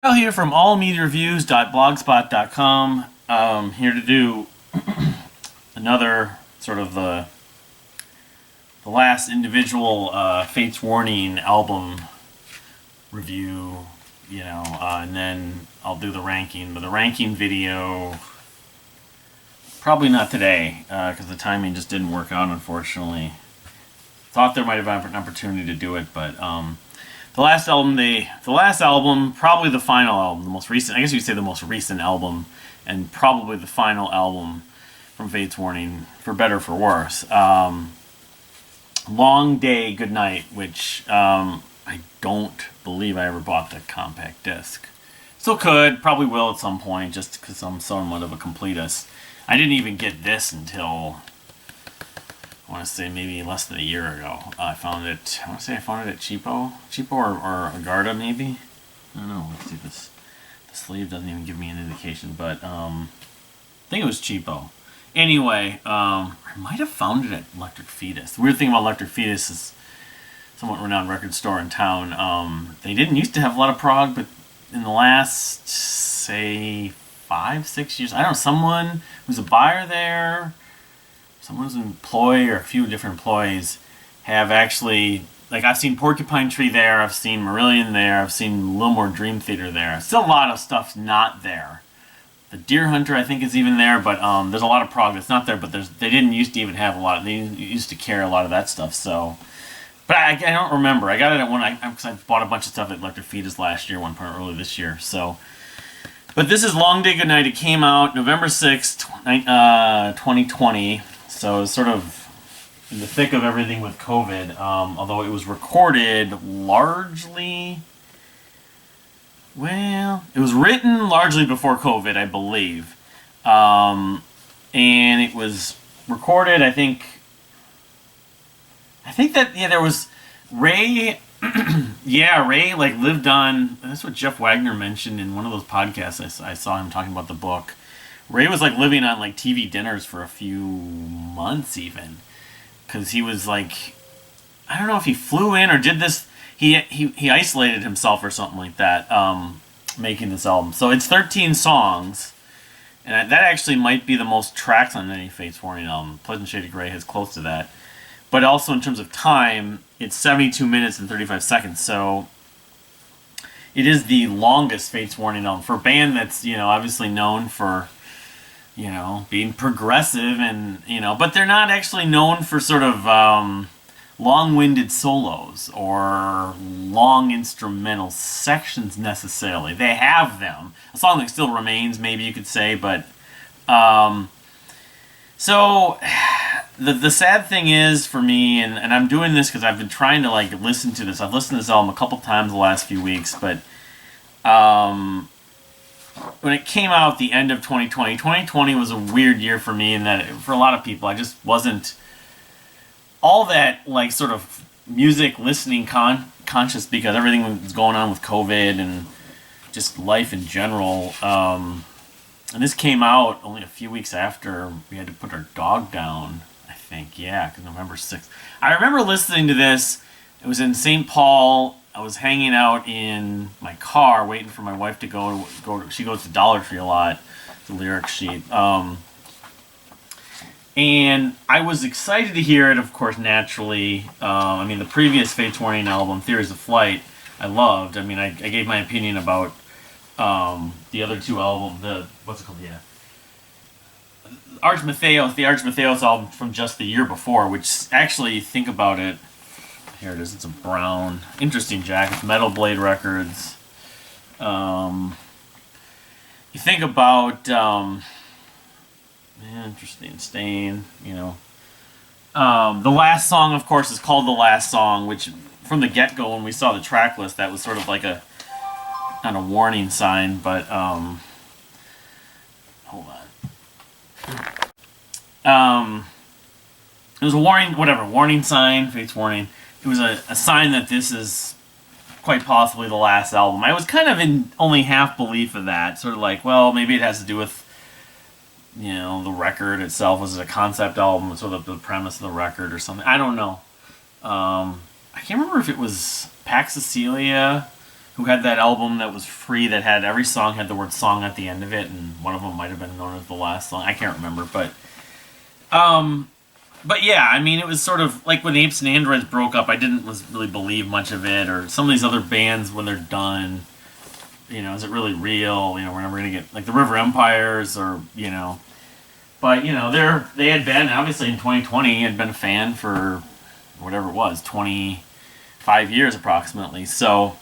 Kyle here from allmediareviews.blogspot.com. Here to do another sort of the last individual Fates Warning album review, and then I'll do the ranking. But the ranking video, probably not today, because the timing just didn't work out, unfortunately. Thought there might have been an opportunity to do it, but the last album, probably the final album, the most recent, I guess you could say the most recent album, and probably the final album from Fates Warning, for better or for worse. Long Day, Good Night, which I don't believe I ever bought the compact disc. Still could, probably will at some point, just because I'm somewhat of a completist. I didn't even get this until, I want to say maybe less than a year ago. I found it at Cheapo or Agarda maybe. I don't know. Let's see this. The sleeve doesn't even give me an indication, but I think it was Cheapo. Anyway, I might have found it at Electric Fetus. The weird thing about Electric Fetus is somewhat renowned record store in town. They didn't used to have a lot of prog, but in the last, say, 5-6 years, I don't know, someone who's a buyer there, someone's an employee, or a few different employees have actually, like, I've seen Porcupine Tree there, I've seen Marillion there, I've seen Littlemore Dream Theater there. Still a lot of stuff's not there. The Deer Hunter, I think, is even there, but there's a lot of prog that's not there, but they didn't used to even have a lot, they used to carry a lot of that stuff, so. But I don't remember. I got it at one, because I bought a bunch of stuff at Electric Fetus last year, one part early this year, so. But this is Long Day Good Night. It came out November 6th, 2020. So it's sort of in the thick of everything with COVID. Although it was recorded largely, well, it was written largely before COVID, I believe. And it was recorded, I think that, yeah, there was Ray. Yeah, Ray lived on. That's what Jeff Wagner mentioned in one of those podcasts. I saw him talking about the book. Ray was living on TV dinners for a few months even, because he was I don't know if he flew in or did this. He isolated himself or something like that, making this album. So it's 13 songs, and that actually might be the most tracks on any Fates Warning album. Pleasant Shade of Grey has close to that. But also in terms of time, it's 72 minutes and 35 seconds, so it is the longest Fates Warning album for a band that's, obviously known for, being progressive and, but they're not actually known for sort of long-winded solos or long instrumental sections necessarily. They have them. A song that still remains, maybe you could say, but so the sad thing is for me, and I'm doing this because I've been trying to listen to this. I've listened to this album a couple times the last few weeks, but when it came out at the end of 2020 was a weird year for me, in that for a lot of people I just wasn't all that sort of music listening conscious, because everything was going on with COVID and just life in general. And this came out only a few weeks after we had to put our dog down, I think. Yeah, because November 6th. I remember listening to this. It was in St. Paul. I was hanging out in my car waiting for my wife to go. She goes to Dollar Tree a lot, the lyric sheet. And I was excited to hear it, of course, naturally. The previous Fates Warning album, Theories of Flight, I loved. I gave my opinion about the other two albums, what's it called? Yeah, the Arch Matheos album from just the year before, which actually, think about it. Here it is. It's a brown, interesting jacket. Metal Blade Records. You think about interesting stain. The last song, of course, is called The Last Song, which from the get-go, when we saw the track list, that was sort of like a not a warning sign, but hold on. It was a warning sign, Fates Warning. It was a sign that this is quite possibly the last album. I was kind of in only half belief of that, sort of well, maybe it has to do with, the record itself. Was it a concept album, sort of the premise of the record or something? I don't know. I can't remember if it was Pax Cecilia who had that album that was free that had every song had the word "song" at the end of it, and one of them might have been known as the last song. I can't remember, but yeah, I mean, it was sort of like when Apes and Androids broke up. I didn't really believe much of it, or some of these other bands when they're done. Is it really real? We're never gonna get like the River Empires, or But they had been obviously in 2020 had been a fan for whatever it was 25 years approximately. So,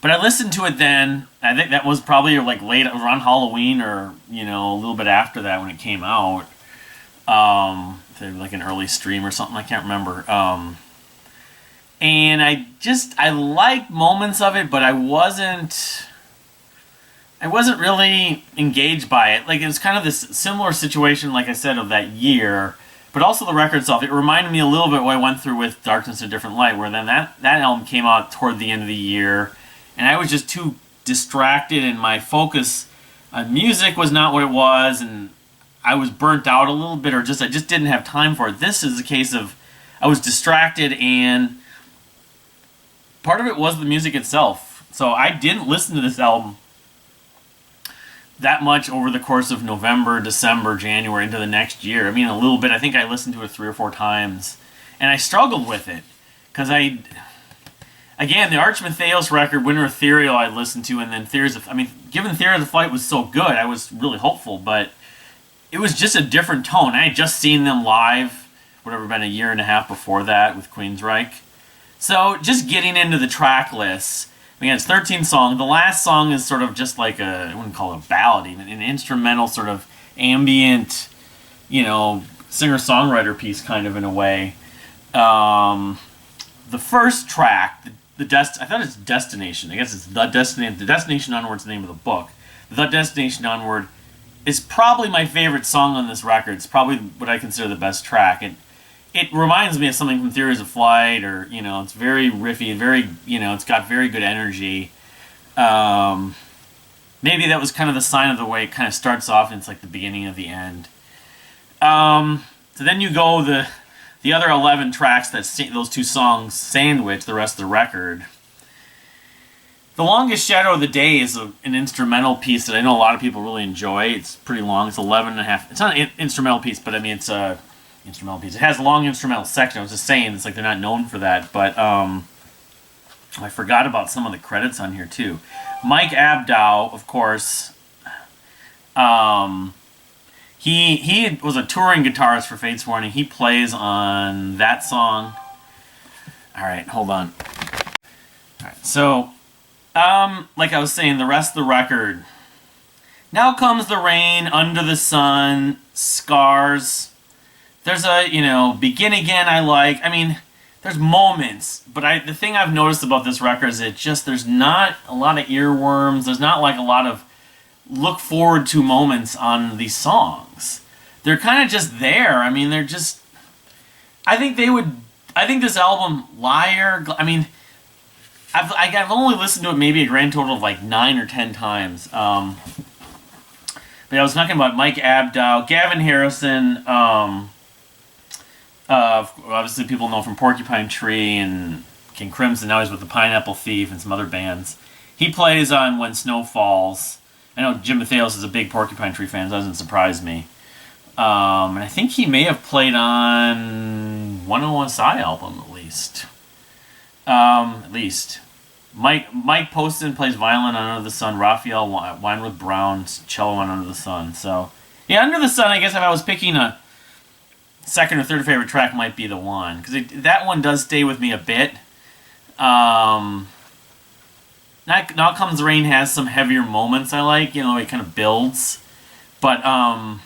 but I listened to it then. I think that was probably like late around Halloween, or a little bit after that when it came out. Like an early stream or something. I can't remember. And I liked moments of it, but I wasn't really engaged by it. Like, it was kind of this similar situation, like I said, of that year, but also the record itself. It reminded me a little bit what I went through with Darkness of a Different Light, where then that album came out toward the end of the year, and I was just too distracted, and my focus on music was not what it was, and I was burnt out a little bit, or I just didn't have time for it. This is a case of I was distracted, and part of it was the music itself. So I didn't listen to this album that much over the course of November, December, January, into the next year. I mean, a little bit. I think I listened to it 3 or 4 times, and I struggled with it because again, the Arch Matheos record, Winter Ethereal, I listened to, and then given Theories of Flight was so good, I was really hopeful, but it was just a different tone. I had just seen them live, whatever, been a year and a half before that with Queensryche. So just getting into the track list, again, it's 13 songs. The last song is sort of just like I wouldn't call it a ballad even, an instrumental sort of ambient, singer-songwriter piece kind of in a way. The first track, I thought it's Destination. I guess it's The Destination Onward is the name of the book. The Destination Onward is probably my favorite song on this record. It's probably what I consider the best track. It reminds me of something from Theories of Flight, or, it's very riffy, very, it's got very good energy. Maybe that was kind of the sign of the way it kind of starts off, and it's like the beginning of the end. So then you go the other 11 tracks that those 2 songs sandwich the rest of the record. The Longest Shadow of the Day is an instrumental piece that I know a lot of people really enjoy. It's pretty long. It's 11 and a half. It's not an instrumental piece, but I mean, it's a instrumental piece. It has a long instrumental section. I was just saying, it's like they're not known for that, but I forgot about some of the credits on here too. Mike Abdow, of course, he was a touring guitarist for Fates Warning. He plays on that song. All right, hold on. All right, so like I was saying, the rest of the record. Now Comes the Rain, Under the Sun, Scars. There's a, Begin Again I like. I mean, there's moments, but the thing I've noticed about this record is there's not a lot of earworms. There's not like a lot of look forward to moments on these songs. They're kind of just there. I mean, they're just, I think this album, Liar, I mean, I've only listened to it maybe a grand total of like 9 or 10 times. But I was talking about Mike Abdow, Gavin Harrison, obviously people know from Porcupine Tree and King Crimson. Now he's with the Pineapple Thief and some other bands. He plays on When Snow Falls. I know Jim Matheos is a big Porcupine Tree fan, so that doesn't surprise me. And I think he may have played on 101 Psy album, at least. Mike Poston plays violin on Under the Sun. Raphael Weinroth Brown, cello on Under the Sun. So, yeah, Under the Sun, I guess if I was picking a second or third favorite track, might be the one. Because that one does stay with me a bit. Now Comes the Rain has some heavier moments I like. It kind of builds. But, I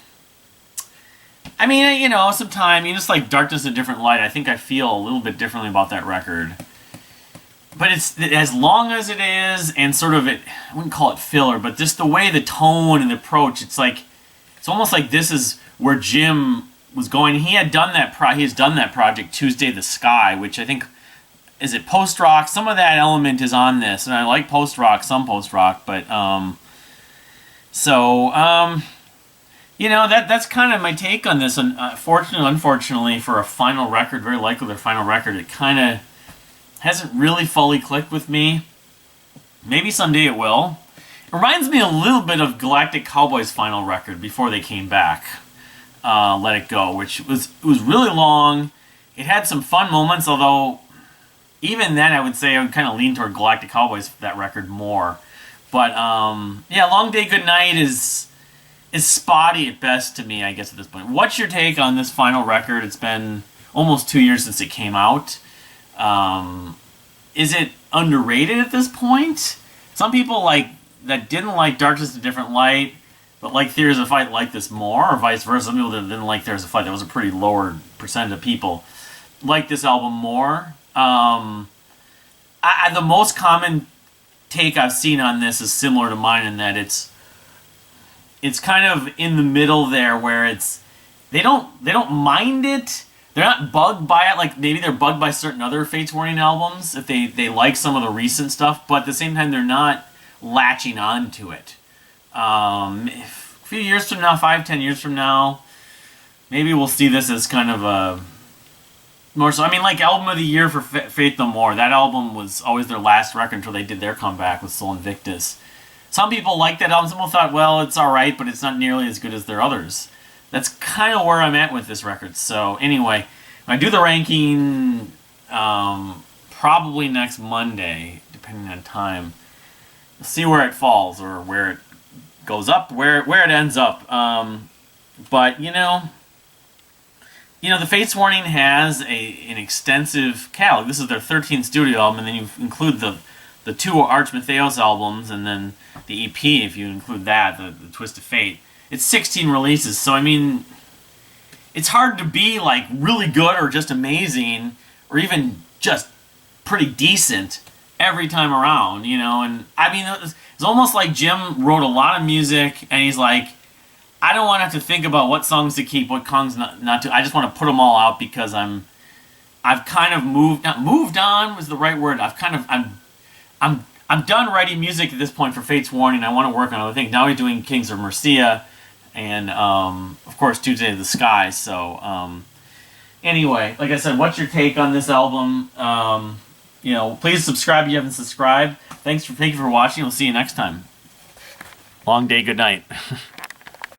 mean, sometimes, just like Darkness of a Different Light, I think I feel a little bit differently about that record. But it's as long as it is, and sort of I wouldn't call it filler, but just the way the tone and the approach, it's almost like this is where Jim was going. He has done that project, Tuesday the Sky, which I think, is it post-rock? Some of that element is on this, and I like post-rock, some post-rock, but, that's kind of my take on this. Unfortunately, for a very likely their final record, it kind of hasn't really fully clicked with me. Maybe someday it will. It reminds me a little bit of Galactic Cowboy's final record before they came back, Let It Go, which was really long. It had some fun moments, although even then I would say I would kind of lean toward Galactic Cowboys for that record more. But yeah, Long Day Good Night is spotty at best to me, I guess, at this point. What's your take on this final record? It's been almost 2 years since it came out. Is it underrated at this point? Some people that didn't like Darkness to Different Light, but like Theories of Fight like this more, or vice versa. Some people that didn't like Theories of Fight, that was a pretty lower percentage of people, like this album more. The most common take I've seen on this is similar to mine in that it's kind of in the middle there, where they don't mind it. They're not bugged by it, like maybe they're bugged by certain other Fates Warning albums if they like some of the recent stuff, but at the same time they're not latching on to it. A few years from now, 5-10 years from now, maybe we'll see this as kind of a more so. I mean, like Album of the Year for Faith No More. That album was always their last record until they did their comeback with Soul Invictus. Some people liked that album. Some people thought, well, it's alright, but it's not nearly as good as their others. That's kind of where I'm at with this record. So anyway, when I do the ranking, probably next Monday, depending on time, we'll see where it falls or where it goes up, where it ends up. But the Fates Warning has an extensive catalog. This is their 13th studio album, and then you include the 2 Arch Matheos albums, and then the EP if you include that, the Twist of Fate. It's 16 releases, so I mean, it's hard to be like really good or just amazing or even just pretty decent every time around, and I mean, it's almost like Jim wrote a lot of music and he's like, I don't want to have to think about what songs to keep, what songs not to. I just want to put them all out because I've kind of moved on was the right word. I'm done writing music at this point for Fates Warning. I want to work on other things. Now he's doing Kings of Mercia and of course Tuesday of the Sky. So anyway, like I said, what's your take on this album? Please subscribe if you haven't subscribed. Thank you for watching. We'll see you next time. Long day, good night.